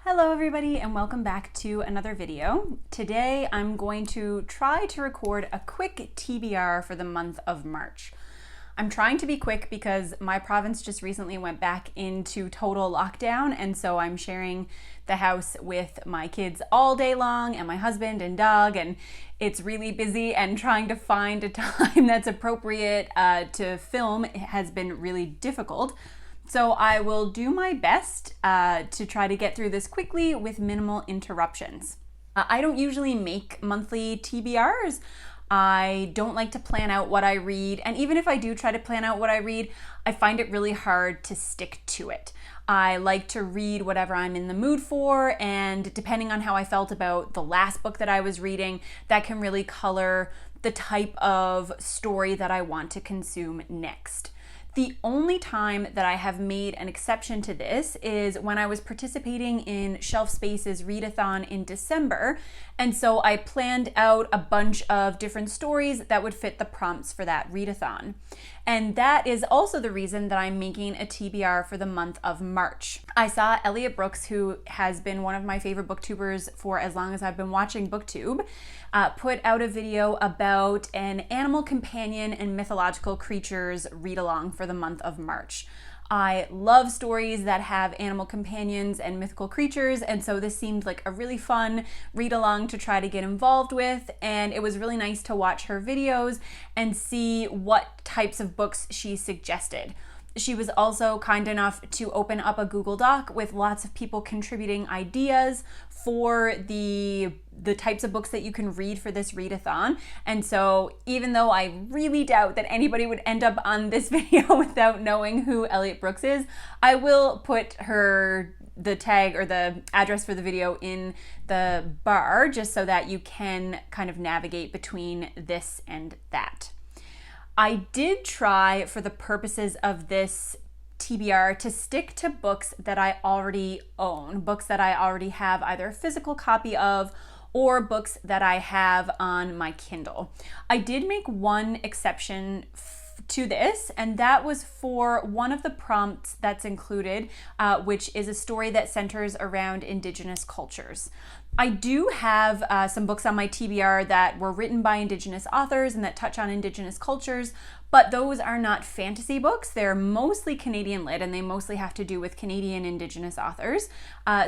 Hello everybody and welcome back to another video. Today I'm going to try to record a quick TBR for the month of March. I'm trying to be quick because my province just recently went back into total lockdown, and so I'm sharing the house with my kids all day long and my husband and dog, and it's really busy, and trying to find a time that's appropriate to film has been really difficult. So I will do my best to try to get through this quickly with minimal interruptions. I don't usually make monthly TBRs. I don't like to plan out what I read, and even if I do try to plan out what I read, I find it really hard to stick to it. I like to read whatever I'm in the mood for, and depending on how I felt about the last book that I was reading, that can really color the type of story that I want to consume next. The only time that I have made an exception to this is when I was participating in Shelf Space's Readathon in December, and so I planned out a bunch of different stories that would fit the prompts for that Readathon. And that is also the reason that I'm making a TBR for the month of March. I saw Elliot Brooks, who has been one of my favorite booktubers for as long as I've been watching BookTube, put out a video about an animal companion and mythological creatures read-along for the month of March. I love stories that have animal companions and mythical creatures, and so this seemed like a really fun read-along to try to get involved with, and it was really nice to watch her videos and see what types of books she suggested. She was also kind enough to open up a Google Doc with lots of people contributing ideas for the types of books that you can read for this readathon. And so even though I really doubt that anybody would end up on this video without knowing who Elliot Brooks is, I will put the tag or the address for the video in the bar just so that you can kind of navigate between this and that. I did try, for the purposes of this TBR, to stick to books that I already own, books that I already have either a physical copy of or books that I have on my Kindle. I did make one exception to this, and that was for one of the prompts that's included, which is a story that centers around Indigenous cultures. I do have some books on my TBR that were written by Indigenous authors and that touch on Indigenous cultures, but those are not fantasy books. They're mostly Canadian lit, and they mostly have to do with Canadian Indigenous authors.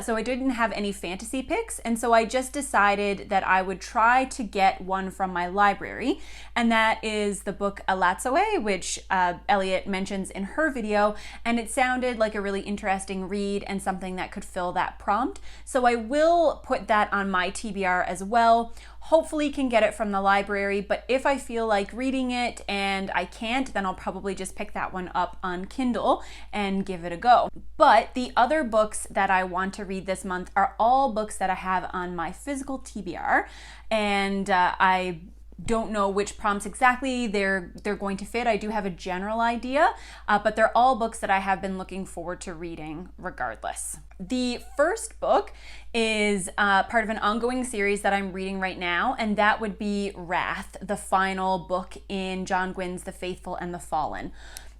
So I didn't have any fantasy picks, and so I just decided that I would try to get one from my library, and that is the book Alatsoe, which Elliot mentions in her video, and it sounded like a really interesting read and something that could fill that prompt. So I will put that on my TBR as well. Hopefully can get it from the library, but if I feel like reading it and I can't, then I'll probably just pick that one up on Kindle and give it a go. But the other books that I want to read this month are all books that I have on my physical TBR, and I don't know which prompts exactly they're going to fit. I do have a general idea, but they're all books that I have been looking forward to reading regardless. The first book is part of an ongoing series that I'm reading right now, and that would be Wrath, the final book in John Gwynne's The Faithful and the Fallen.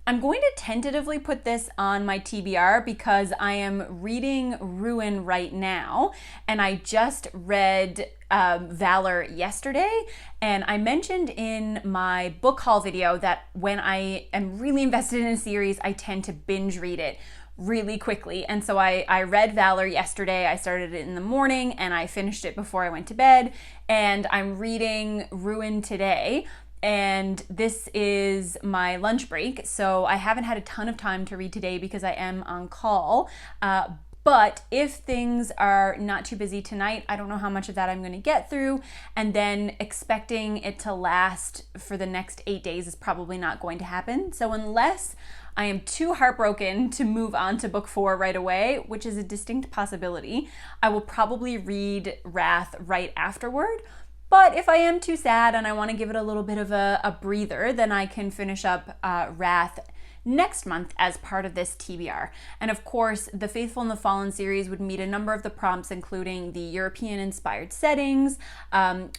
I'm going to tentatively put this on my TBR because I am reading Ruin right now, and I just read Valor yesterday, and I mentioned in my book haul video that when I am really invested in a series, I tend to binge read it really quickly. And so I read Valor yesterday. I started it in the morning and I finished it before I went to bed, and I'm reading Ruin today. And this is my lunch break, so I haven't had a ton of time to read today because I am on call. But if things are not too busy tonight, I don't know how much of that I'm going to get through. And then expecting it to last for the next 8 days is probably not going to happen. So unless I am too heartbroken to move on to book 4 right away, which is a distinct possibility, I will probably read Wrath right afterward. But if I am too sad and I want to give it a little bit of a breather, then I can finish up Wrath next month as part of this TBR. And of course, the Faithful and the Fallen series would meet a number of the prompts, including the European-inspired settings,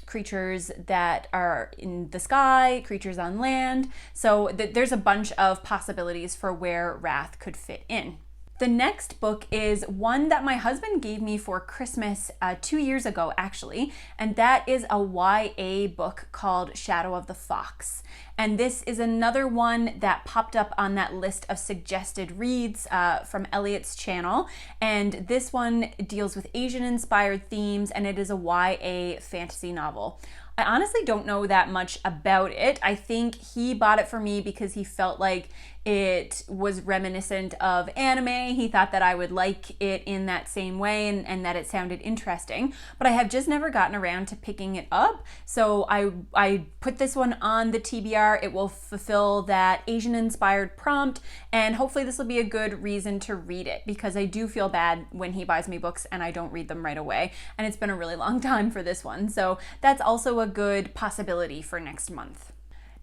creatures that are in the sky, creatures on land. So there's a bunch of possibilities for where Wrath could fit in. The next book is one that my husband gave me for Christmas 2 years ago, actually, and that is a YA book called Shadow of the Fox. And this is another one that popped up on that list of suggested reads from Elliot's channel. And this one deals with Asian-inspired themes, and it is a YA fantasy novel. I honestly don't know that much about it. I think he bought it for me because he felt like it was reminiscent of anime. He thought that I would like it in that same way and that it sounded interesting, but I have just never gotten around to picking it up. So I put this one on the TBR. It will fulfill that Asian-inspired prompt, and hopefully this will be a good reason to read it, because I do feel bad when he buys me books and I don't read them right away, and it's been a really long time for this one. So that's also a good possibility for next month.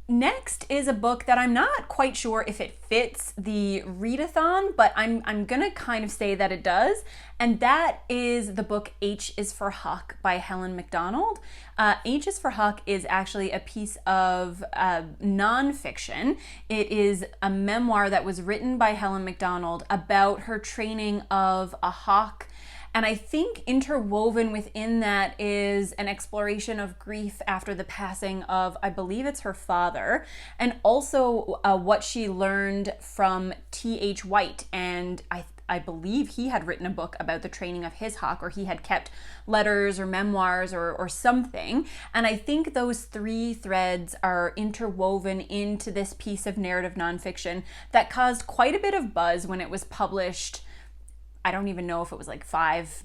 Next is a book that I'm not quite sure if it fits the Readathon, but I'm gonna kind of say that it does, and that is the book H is for Huck by Helen Macdonald. H is for Huck is actually a piece of nonfiction. It is a memoir that was written by Helen Macdonald about her training of a hawk. And I think interwoven within that is an exploration of grief after the passing of, I believe it's her father, and also what she learned from T.H. White. And I believe he had written a book about the training of his hawk, or he had kept letters or memoirs or something. And I think those three threads are interwoven into this piece of narrative nonfiction that caused quite a bit of buzz when it was published. I don't even know if it was like five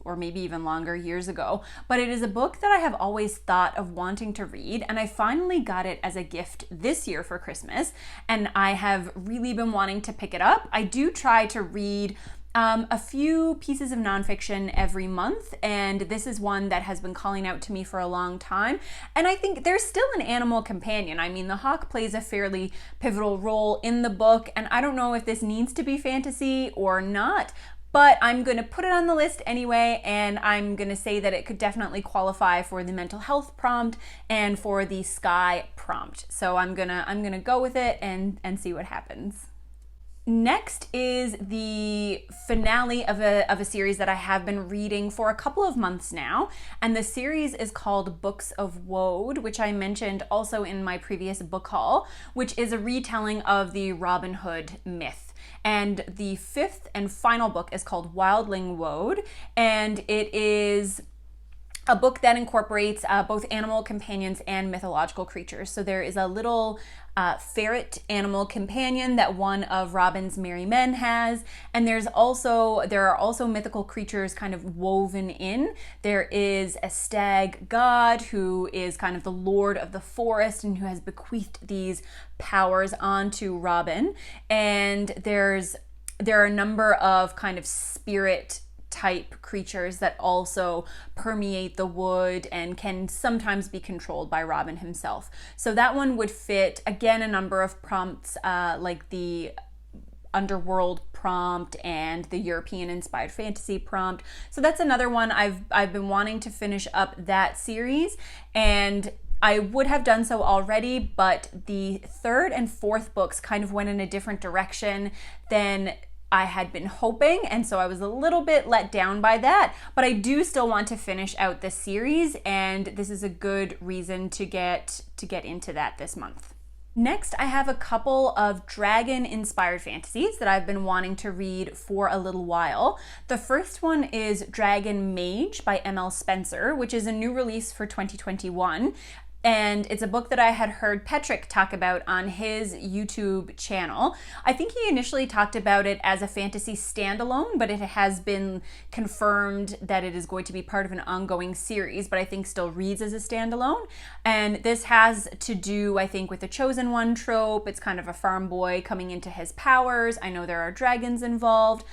or maybe even longer years ago, but it is a book that I have always thought of wanting to read, and I finally got it as a gift this year for Christmas, and I have really been wanting to pick it up. I do try to read a few pieces of nonfiction every month, and this is one that has been calling out to me for a long time. And I think there's still an animal companion. I mean, the hawk plays a fairly pivotal role in the book, and I don't know if this needs to be fantasy or not, but I'm going to put it on the list anyway, and I'm going to say that it could definitely qualify for the mental health prompt and for the sky prompt. So I'm gonna go with it and see what happens. Next is the finale of a series that I have been reading for a couple of months now, and the series is called Books of Woad, which I mentioned also in my previous book haul, which is a retelling of the Robin Hood myth. And the fifth and final book is called Wildling Woad, and it is a book that incorporates both animal companions and mythological creatures. So there is a little ferret animal companion that one of Robin's merry men has, and there are also mythical creatures kind of woven in. There is a stag god who is kind of the lord of the forest and who has bequeathed these powers onto Robin, and there are a number of kind of spirit type creatures that also permeate the wood and can sometimes be controlled by Robin himself. So that one would fit, again, a number of prompts like the underworld prompt and the European inspired fantasy prompt. So that's another one I've been wanting to finish up that series, and I would have done so already, but the third and fourth books kind of went in a different direction than I had been hoping, and so I was a little bit let down by that, but I do still want to finish out this series, and this is a good reason to get into that this month. Next, I have a couple of dragon-inspired fantasies that I've been wanting to read for a little while. The first one is Dragon Mage by M.L. Spencer, which is a new release for 2021. And it's a book that I had heard Patrick talk about on his YouTube channel. I think he initially talked about it as a fantasy standalone, but it has been confirmed that it is going to be part of an ongoing series, but I think still reads as a standalone. And this has to do, I think, with the Chosen One trope. It's kind of a farm boy coming into his powers. I know there are dragons involved.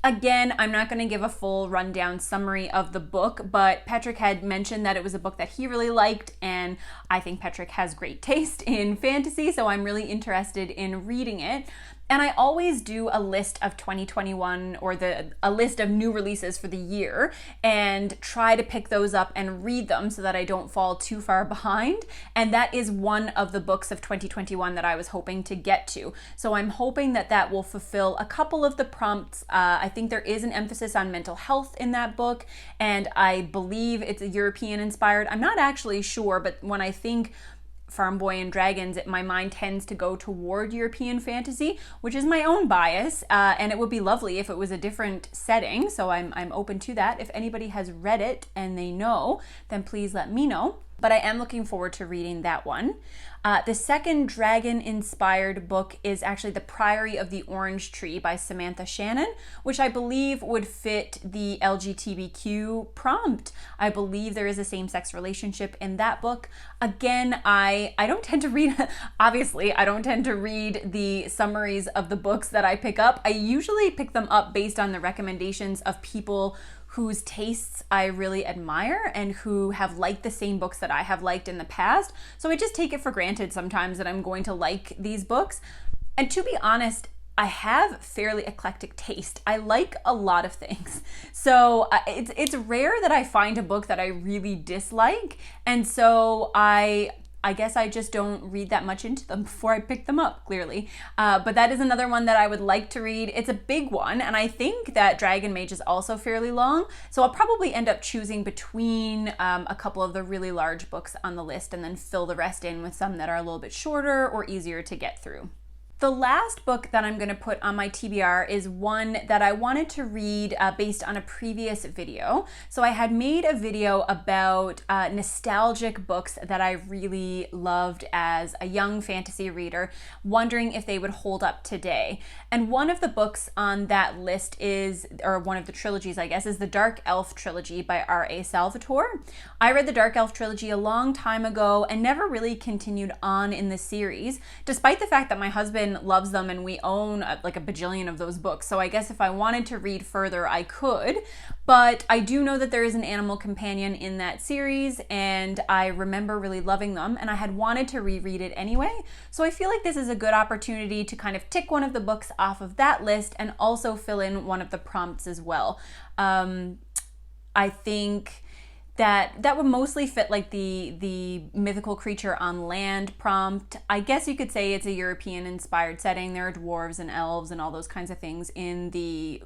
Again, I'm not going to give a full rundown summary of the book, but Patrick had mentioned that it was a book that he really liked, and I think Patrick has great taste in fantasy, so I'm really interested in reading it. And I always do a list of 2021 or a list of new releases for the year and try to pick those up and read them so that I don't fall too far behind. And that is one of the books of 2021 that I was hoping to get to. So I'm hoping that that will fulfill a couple of the prompts. I think there is an emphasis on mental health in that book, and I believe it's a European inspired. I'm not actually sure, but when I think Farm Boy and Dragons, my mind tends to go toward European fantasy, which is my own bias, and it would be lovely if it was a different setting, so I'm open to that. If anybody has read it and they know, then please let me know. But I am looking forward to reading that one. The second dragon-inspired book is actually The Priory of the Orange Tree by Samantha Shannon, which I believe would fit the LGBTQ prompt. I believe there is a same-sex relationship in that book. Again, I don't tend to read, obviously, I don't tend to read the summaries of the books that I pick up. I usually pick them up based on the recommendations of people whose tastes I really admire and who have liked the same books that I have liked in the past. So I just take it for granted sometimes that I'm going to like these books. And to be honest, I have fairly eclectic taste. I like a lot of things. So it's rare that I find a book that I really dislike. And so I guess I just don't read that much into them before I pick them up, clearly. But that is another one that I would like to read. It's a big one, and I think that Dragon Mage is also fairly long, so I'll probably end up choosing between a couple of the really large books on the list and then fill the rest in with some that are a little bit shorter or easier to get through. The last book that I'm going to put on my TBR is one that I wanted to read based on a previous video. So I had made a video about nostalgic books that I really loved as a young fantasy reader, wondering if they would hold up today. And one of the books on that list is, or one of the trilogies, I guess, is the Dark Elf trilogy by R.A. Salvatore. I read the Dark Elf trilogy a long time ago and never really continued on in the series, despite the fact that my husband loves them and we own like a bajillion of those books. So I guess if I wanted to read further, I could. But I do know that there is an animal companion in that series, and I remember really loving them, and I had wanted to reread it anyway. So I feel like this is a good opportunity to kind of tick one of the books off of that list and also fill in one of the prompts as well. I think that would mostly fit like the mythical creature on land prompt. I guess you could say it's a European inspired setting. There are dwarves and elves and all those kinds of things in the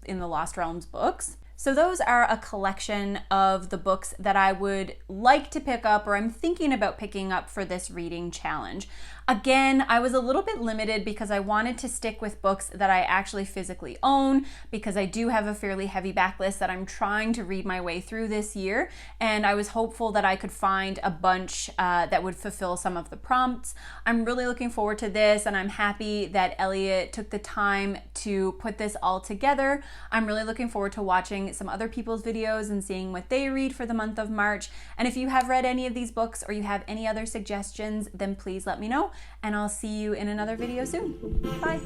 Lost Realms books. So those are a collection of the books that I would like to pick up, or I'm thinking about picking up for this reading challenge. Again, I was a little bit limited because I wanted to stick with books that I actually physically own, because I do have a fairly heavy backlist that I'm trying to read my way through this year, and I was hopeful that I could find a bunch that would fulfill some of the prompts. I'm really looking forward to this, and I'm happy that Elliot took the time to put this all together. I'm really looking forward to watching some other people's videos and seeing what they read for the month of March. And if you have read any of these books or you have any other suggestions, then please let me know, and I'll see you in another video soon. Bye.